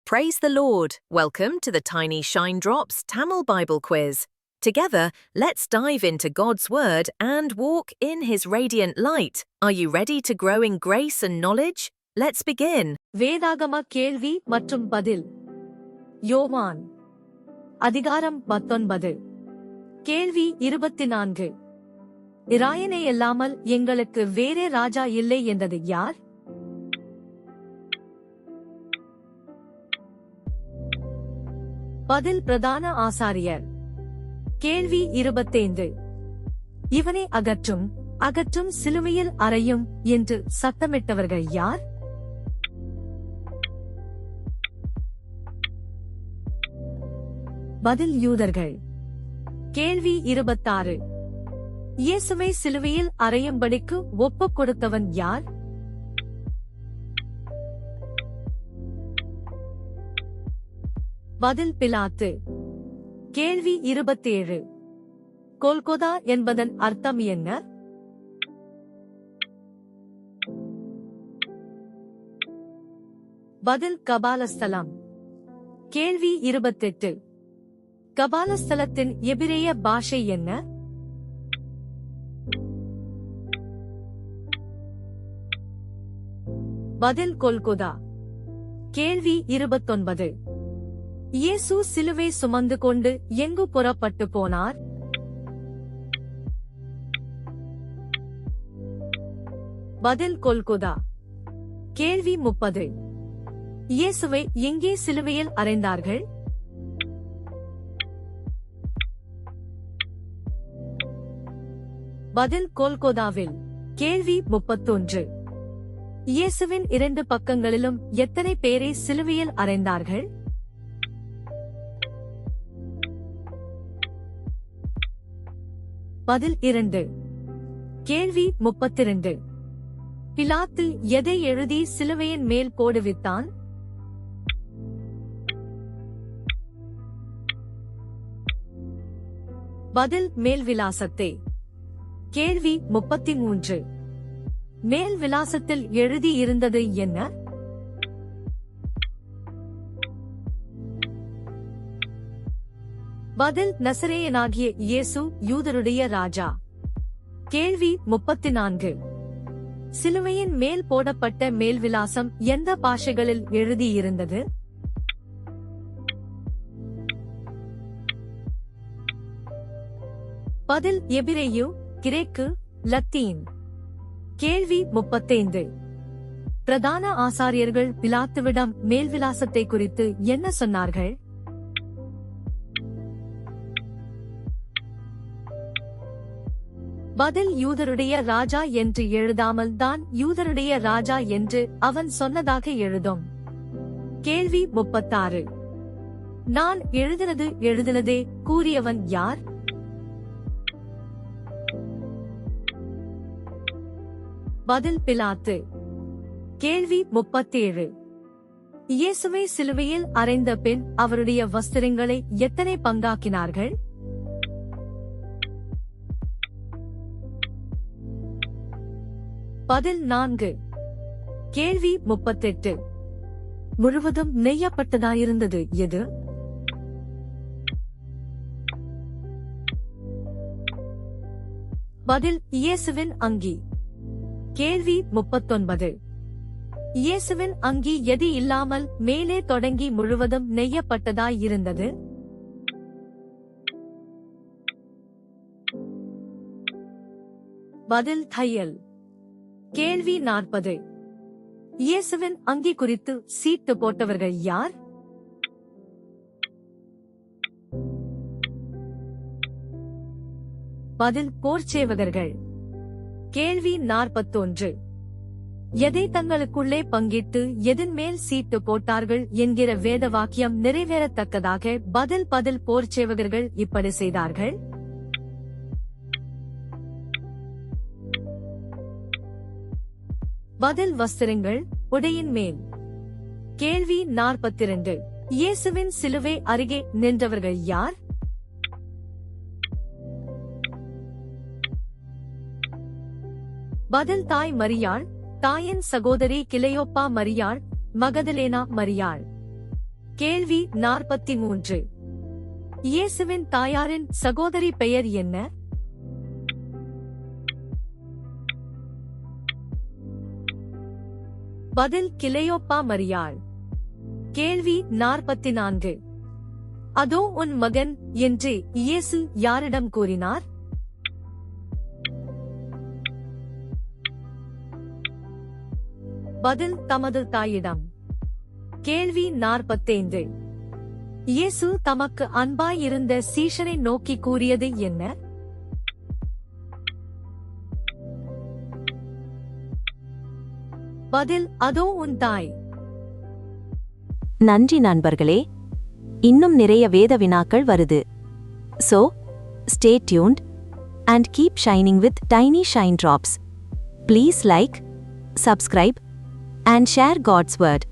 Praise the Lord! Welcome to the Tiny Shine Drops Tamil Bible Quiz. Together, let's dive into God's Word and walk in His radiant light. Are you ready to grow in grace and knowledge? Let's begin. வேதாகம கேள்வி மற்றும் பதில். யோவான் அதிகாரம் 19. கேள்வி 24. இராயனேயல்லாமல் எங்களுக்கு வேறே ராஜா இல்லை என்றது யார்? பதில் பிரதான ஆசாரியர். கேள்வி 25. இவனை அகற்றும் அகற்றும் சிலுவையில் அறையும் என்று சத்தமிட்டவர்கள் யார்? பதில் யூதர்கள். கேள்வி 26. இயேசுவை சிலுவையில் அறையும்படிக்கு ஒப்புக் கொடுத்தவன் யார்? பதில் பிலாத்து. கேள்வி 27. கோல்கொதா என்பதன் அர்த்தம் என்ன? பதில் கபாலஸ்தலம். கேள்வி 28. கபாலஸ்தலத்தின் எபிரேய பாஷை என்ன? பதில் கொல்கொதா. கேள்வி 29. இயேசு சிலுவை சுமந்து கொண்டு எங்கு புறப்பட்டு போனார்? பதில் கொல்கொதா. கேள்வி 30. இயேசுவை எங்கே சிலுவையில் அறைந்தார்கள்? பதில் கொல்கொதாவில். கேள்வி 31. இயேசுவின் 2 பக்கங்களிலும் எத்தனை பேரை சிலுவையில் அறைந்தார்கள்? பதில் 2. கேள்வி 32. பிலாத்து எதை எழுதி சிலுவையின் மேல் போடுவித்தான்? பதில் மேல் விலாசத்தை. கேள்வி 33. மேல் விலாசத்தில் எழுதி இருந்தது என்ன? பதில் நசரேயனாகிய இயேசு யூதருடைய ராஜா. கேள்வி 34. சிலுவையின் மேல் போடப்பட்ட மேல் விலாசம் எந்த பாஷைகளில் எழுதியிருந்தது? பதில் எபிரேயு, கிரேக்கு, லத்தீன். கேள்வி 35. பிரதான ஆசாரியர்கள் பிலாத்துவிடம் மேல்விலாசத்தை குறித்து என்ன சொன்னார்கள்? பதில் யூதருடைய ராஜா என்று எழுதாமல் தான் யூதருடைய ராஜா என்று அவன் சொன்னதாக எழுதும். கேள்வி 36. நான் எழுதினதே கூறியவன் யார்? பதில் பிலாத்து. கேள்வி 37. இயேசுவை சிலுவையில் அறைந்த பின் அவருடைய வஸ்திரங்களை எத்தனை பங்காக்கினார்கள்? பதில் 4. கேள்வி 38. முழுவதும் நெய்யப்பட்டதாயிருந்தது எது? பதில் இயேசுவின் அங்கி. கேள்வி 39. இயேசுவின் அங்கி எது இல்லாமல் மேலே தொடங்கி முழுவதும் நெய்யப்பட்டதாயிருந்தது? பதில் தையல். கேள்வி 40. இயேசுவின் அங்கி குறித்து சீட்டு போட்டவர்கள் யார்? பதில் போர்ச்சேவகர்கள். கேள்வி 41. எதை தங்களுக்குள்ளே பங்கிட்டு எதன் மேல் சீட்டு போட்டார்கள் என்கிற வேத வாக்கியம் நிறைவேறத்தக்கதாக பதில் போர்ச்சேவகர்கள் இப்படி செய்தார்கள்? பதில் வஸ்திரங்கள், உடையின் மேல். கேள்வி 42. இயேசுவின் சிலுவை அருகே நின்றவர்கள் யார்? பதில் தாய் மரியாள், தாயின் சகோதரி கிளையோப்பா மரியாள், மகதலேனா மரியாள். கேள்வி 43. இயேசுவின் தாயாரின் சகோதரி பெயர் என்ன? பதில் கிளையோப்பா மரியாள். கேள்வி 44. அதோ உன் மகன் என்று இயேசு யாரிடம் கூறினார்? பதில் தமது தாயிடம். கேள்வி 45. இயேசு தமக்கு அன்பாயிருந்த சீஷனை நோக்கி கூறியது என்ன? பதில் அதோ உன் தாய். நன்றி நண்பர்களே, இன்னும் நிறைய வேத வினாக்கள் வருது. So, stay tuned and keep shining with Tiny Shine Drops. Please like, subscribe and share God's word.